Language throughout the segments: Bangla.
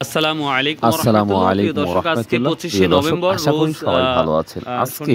আসসালামু আলাইকুম আসসালামু রাহমাতুল্লাহ। প্রিয় আলাইকুম দর্শক, আজকে রাহমাতুল্লাহ। 25শে প্রিয় দর্শক, নভেম্বর আশা করি রোজ সবাই ভালো আছেন। আজকে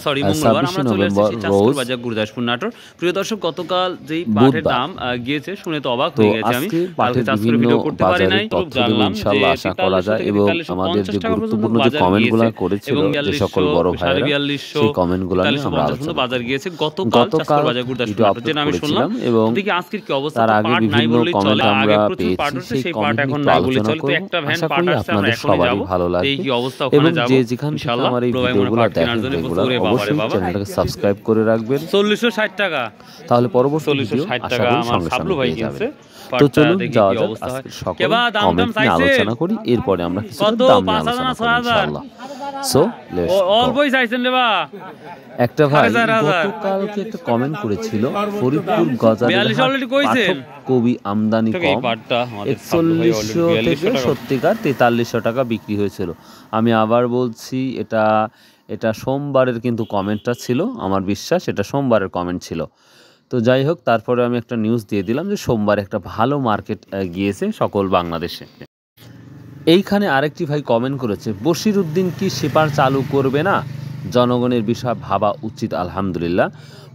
শনিবার মঙ্গলবার 26 আমরা চলে নভেম্বর এসেছি চাঁদপুর রোজ বাজার গুরুদাসপুর নাটোর। প্রিয় দর্শক, গতকাল যেই পাটের বুধবার। দাম গিয়েছে শুনে তো অবাক তো হয়ে গেছি আমি। আজকে কালকে পাটের চাঁদপুরে বিভিন্ন ভিডিও করতে পারি বাজারের নাই, তথ্য দেব জানলাম যে ইনশাআল্লাহ, আশা করা 4300 যায়। থেকে এবং আমাদের 4350 যে টাকা পর্যন্ত গুরুত্বপূর্ণ যে বাজার কমেন্টগুলো গিয়েছে করেছিল এবং যে সকল 4200, বড় ভাইয়েরা, 4250, সেই কমেন্টগুলো নিয়ে আমরা 4350 পর্যন্ত আলোচনা বাজার করব। গিয়েছে গতকাল চাঁদপুর গতকাল বাজার গুরুদাসপুর ভিডিও নাটোর, আপলোড যেটা আমি শুনলাম। করেছিলাম এবং তো দেখি আজকের কি অবস্থা। তার তো আগে পাট নাই বিভিন্ন বললেই কমেন্ট চলে, আগে আমরা প্রচুর পাট পেয়েছি, উঠছে, সেই সেই পাট কমেন্ট নিয়ে এখন একটু নাই বললেই আলোচনা চলে। তো করব। একটা ভ্যান আশা পাট করি আসছে, আমরা আপনাদের এখনই সবারই যাব। ভালো তো এই লাগবে। কি অবস্থা, এবং ওখানে যাব যে যেখান থেকে ইনশাআল্লাহ। আমার এই বড় ভাই মনে ভিডিওগুলো পাট কেনার দেখেন জন্য রেগুলার, প্রচুর, বাবারে অবশ্যই বাবা। চ্যানেলটাকে সাবস্ক্রাইব করে রাখবেন। 4460 টাকা, তাহলে পরবর্তী ভিডিও 4460 আশা টাকা করি আমার সঙ্গে সাবলু সঙ্গে ভাই পেয়ে যাবেন। কিনছে তো পাটটা। চলুন দেখি যাওয়া কি যাক, অবস্থা হয়। আজকের সকল কেবা দাম কমেন্ট নিয়ে চাইছে আলোচনা করি, এরপরে আমরা কিছুটা কত? দাম নিয়ে 5000 আলোচনা না করি 6000? ইনশাআল্লাহ। So let's go. অল্পই চাইছেন রে বা। একটা ভাই 4500 গতকালকে একটা কমেন্ট করেছিল, ফরিদপুর গজারির 42 অলরেডি কইছেন। পাঠক কবি আমদানি এই কম, পাটটা আমাদের সাবলু ভাই অলরেডি 4100 থেকে 4200 টাকা। সত্যিকার 4300 টাকা বিক্রি হয়েছিল। আমি আবার বলছি, এটা সোমবারের কিন্তু কমেন্টটা ছিল, আমার বিশ্বাস এটা সোমবারের কমেন্ট ছিল। তো যাই হোক, তারপরে আমি একটা নিউজ দিয়ে দিলাম যে সোমবার একটা ভালো মার্কেট গিয়েছে সকল বাংলাদেশে। এইখানে আরেকটি ভাই কমেন্ট করেছে, বশির উদ্দিন কি সেপার চালু করবে না? জনগণের বিষয় ভাবা উচিত। আলহামদুলিল্লাহ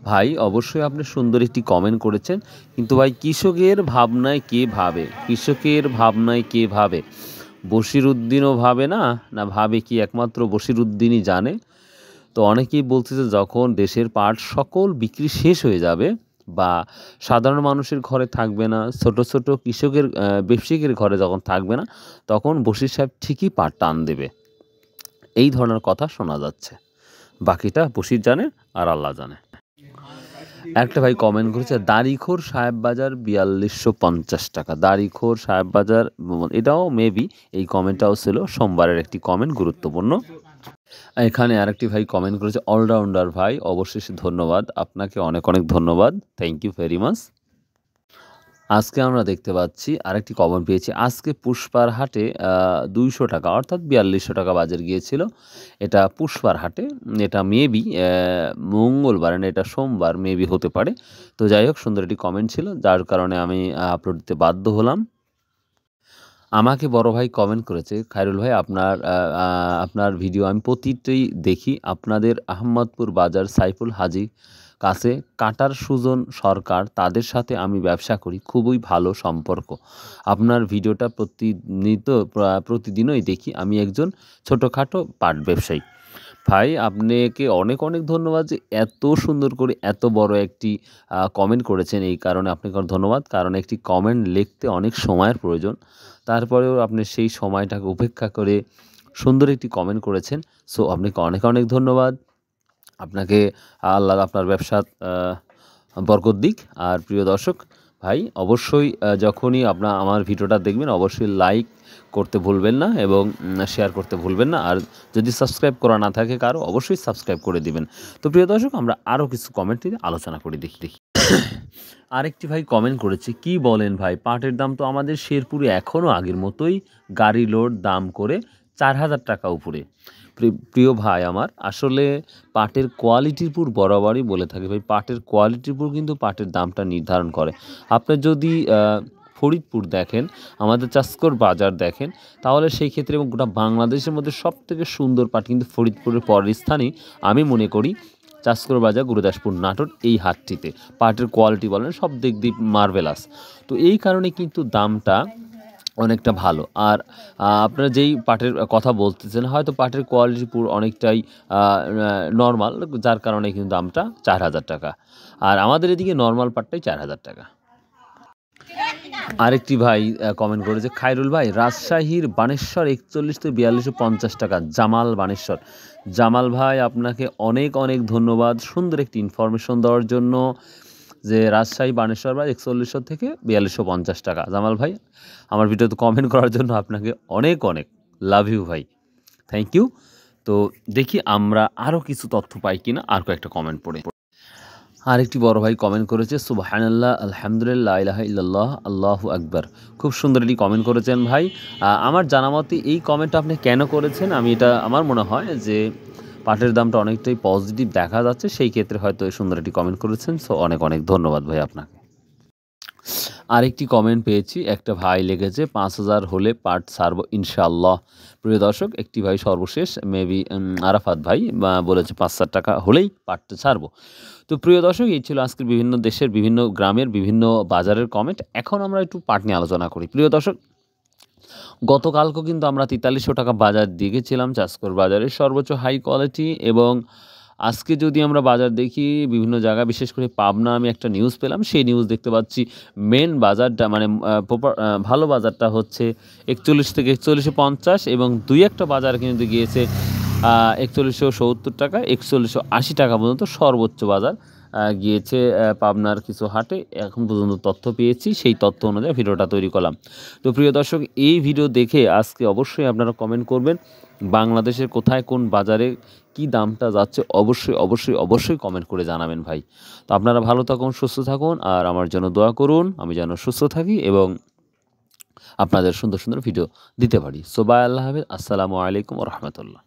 ভাই, অবশ্যই আপনি সুন্দর একটি কমেন্ট করেছেন, কিন্তু ভাই কৃষকের ভাবনায় কে ভাবে? কৃষকের ভাবনায় কে ভাবে? বশির উদ্দিনও ভাবে না? না ভাবে কি একমাত্র বশির উদ্দিনই জানে? তো অনেকেই বলছে যে যখন দেশের পাট সকল বিক্রি শেষ হয়ে যাবে বা সাধারণ মানুষের ঘরে থাকবে না, ছোট ছোট কৃষকের ব্যবসায়িকের ঘরে যখন থাকবে না, তখন বশির সাহেব ঠিকই পাট টান দেবে, এই ধরনের কথা শোনা যাচ্ছে। বাকিটা বশির জানে আর আল্লাহ জানে। একটা ভাই কমেন্ট করেছে, দাড়িখোর সাহেব বাজার 4250 টাকা। দাড়িখোর সাহেব বাজার, এটাও মেবি এই কমেন্টটাও ছিল সোমবারের একটি কমেন্ট, গুরুত্বপূর্ণ। এখানে আরেকটি ভাই কমেন্ট করেছে, অলরাউন্ডার ভাই, অবশেষে ধন্যবাদ আপনাকে, অনেক অনেক ধন্যবাদ, থ্যাংক ইউ ভেরি মাচ। আজকে আমরা দেখতে পাচ্ছি আরেকটি কমেন্ট পেয়েছি, আজকে পুষ্পার হাটে 200 টাকা অর্থাৎ 4200 টাকা বাজার গিয়েছিল। এটা পুষ্পার হাটে, এটা মেবি মঙ্গলবার না, এটা সোমবার মেবি হতে পারে। তো যাই হোক, সুন্দর একটি কমেন্ট ছিল, যার কারণে আমি আপলোড দিতে বাধ্য হলাম। আমাকে বড় ভাই কমেন্ট করেছে, খায়রুল ভাই আপনার ভিডিও আমি প্রতিটি দেখি, আপনাদের আহমদপুর বাজার সাইফুল হাজি কাছে কাটার সুজন সরকার, তাদের সাথে আমি ব্যবসা করি, খুবই ভালো সম্পর্ক। আপনার ভিডিওটা প্রতিদিনই দেখি, আমি একজন ছোটোখাটো পাট ব্যবসায়ী। ভাই, আপনাকে অনেক অনেক ধন্যবাদ যে এত সুন্দর করে এত বড় একটি কমেন্ট করেছেন। এই কারণে আপনাকে ধন্যবাদ, কারণ একটি কমেন্ট লিখতে অনেক সময়ের প্রয়োজন, তারপরেও আপনি সেই সময়টাকে উপেক্ষা করে সুন্দর একটি কমেন্ট করেছেন। সো আপনাকে অনেক অনেক ধন্যবাদ। আপনাকে আল্লাহ আপনার ব্যবসা বরকত দিক। আর প্রিয় দর্শক ভাই, অবশ্যই যখনই আমার ভিডিওটা দেখবেন, অবশ্যই লাইক করতে ভুলবেন না এবং শেয়ার করতে ভুলবেন না। আর যদি সাবস্ক্রাইব করা না থাকে কারো, অবশ্যই সাবস্ক্রাইব করে দিবেন। তো প্রিয় দর্শক, আমরা আরও কিছু কমেন্ট নিয়ে আলোচনা করে দেখি। আরেকটি ভাই কমেন্ট করেছে, কি বলেন ভাই, পাটের দাম তো আমাদের শেরপুরে এখনও আগের মতোই, গাড়ি লোড দাম করে 4000 টাকা উপরে। প্রিয় ভাই আমার, আসলে পাটের কোয়ালিটির উপর বরাবরই বলে থাকি ভাই, পাটের কোয়ালিটির উপর কিন্তু পাটের দামটা নির্ধারণ করে। আপনি যদি ফরিদপুর দেখেন, আমাদের চাষকর বাজার দেখেন, তাহলে সেই ক্ষেত্রে এবং গোটা বাংলাদেশের মধ্যে সবথেকে সুন্দর পাট কিন্তু ফরিদপুরের পরের স্থানেই আমি মনে করি চাষকর বাজার গুরুদাসপুর নাটোর, এই হাটটিতে পাটের কোয়ালিটি বলেন সব দিক দিয়ে মার্ভেলাস। তো এই কারণে কিন্তু দামটা অনেকটা ভালো। আর আপনারা যেই পাটের কথা বলতেছেন, হয়তো পাটের কোয়ালিটি পুরো অনেকটাই নর্মাল, যার কারণে কিন্তু দামটা 4000 টাকা। আর আমাদের এদিকে নর্মাল পাটটাই 4000 টাকা। আরেকটি ভাই কমেন্ট করেছে, খায়রুল ভাই, রাজশাহীর বানেশ্বর 41 থেকে 4250 টাকা। জামাল বানেশ্বর, জামাল ভাই আপনাকে অনেক অনেক ধন্যবাদ সুন্দর একটি ইনফরমেশন দেওয়ার জন্য, যে রাজশাহী বানেশ্বর বা 4100 থেকে 4250 টাকা। জামাল ভাই, আমার ভিডিওতে কমেন্ট করার জন্য আপনাকে অনেক অনেক লাভ ইউ ভাই, থ্যাংক ইউ। তো দেখি আমরা আরও কিছু তথ্য পাই কিনা, আর কয়েকটা কমেন্ট পড়ে। আরেকটি বড় ভাই কমেন্ট করেছে, সুবহানাল্লাহ, আলহামদুলিল্লাহ, লা ইলাহা ইল্লাল্লাহ, আল্লাহু আকবার। খুব সুন্দর একটি কমেন্ট করেছেন ভাই। আমার জানা মতে এই কমেন্টটা আপনি কেন করেছেন, আমার মনে হয় যে পাটের দামটা অনেকটাই পজিটিভ দেখা যাচ্ছে, সেই ক্ষেত্রে হয়তো সুন্দর একটি কমেন্ট করেছেন। সো অনেক অনেক ধন্যবাদ ভাই আপনাকে। আরেকটি কমেন্ট পেয়েছি, একটা ভাই লিখেছে 5,000 হলে পার্ট ছাড়ব ইনশাআল্লাহ। প্রিয় দর্শক, একটি ভাই সর্বশেষ মেবি আরাফাত ভাই বলেছে 5,000 টাকা হলেই পার্টটা ছাড়বো। তো প্রিয় দর্শক, এই ছিল আজকের বিভিন্ন দেশের বিভিন্ন গ্রামের বিভিন্ন বাজারের কমেন্ট। এখন আমরা একটু পাট নিয়ে আলোচনা করি। প্রিয় দর্শক, গতকালকেও কিন্তু আমরা 4300 টাকা বাজার দিয়ে গেছিলাম চাষকর বাজারের সর্বোচ্চ হাই কোয়ালিটি। এবং আজকে যদি আমরা বাজার দেখি বিভিন্ন জায়গা, বিশেষ করে পাবনা, আমি একটা নিউজ পেলাম, সেই নিউজ দেখতে পাচ্ছি মেন বাজারটা মানে ভালো বাজারটা হচ্ছে 41 থেকে 4150, এবং দুই একটা বাজার কিন্তু গিয়েছে 4170 টাকা 4180 টাকা পর্যন্ত সর্বোচ্চ বাজার গিয়েছে পাবনার কিছু হাটে। এখন পর্যন্ত তথ্য পেয়েছি, সেই তথ্য অনুযায়ী ভিডিওটা তৈরি করলাম। তো প্রিয় দর্শক, এই ভিডিও দেখে আজকে অবশ্যই আপনারা কমেন্ট করবেন বাংলাদেশের কোথায় কোন বাজারে কি দামটা যাচ্ছে, অবশ্যই অবশ্যই অবশ্যই কমেন্ট করে জানাবেন ভাই। তো আপনারা ভালো থাকুন, সুস্থ থাকুন, আর আমার জন্য দোয়া করুন আমি যেন সুস্থ থাকি এবং আপনাদের সুন্দর সুন্দর ভিডিও দিতে পারি। সো বাই, আল্লাহ হাফেজ, আসসালামু আলাইকুম ওয়া রাহমাতুল্লাহ।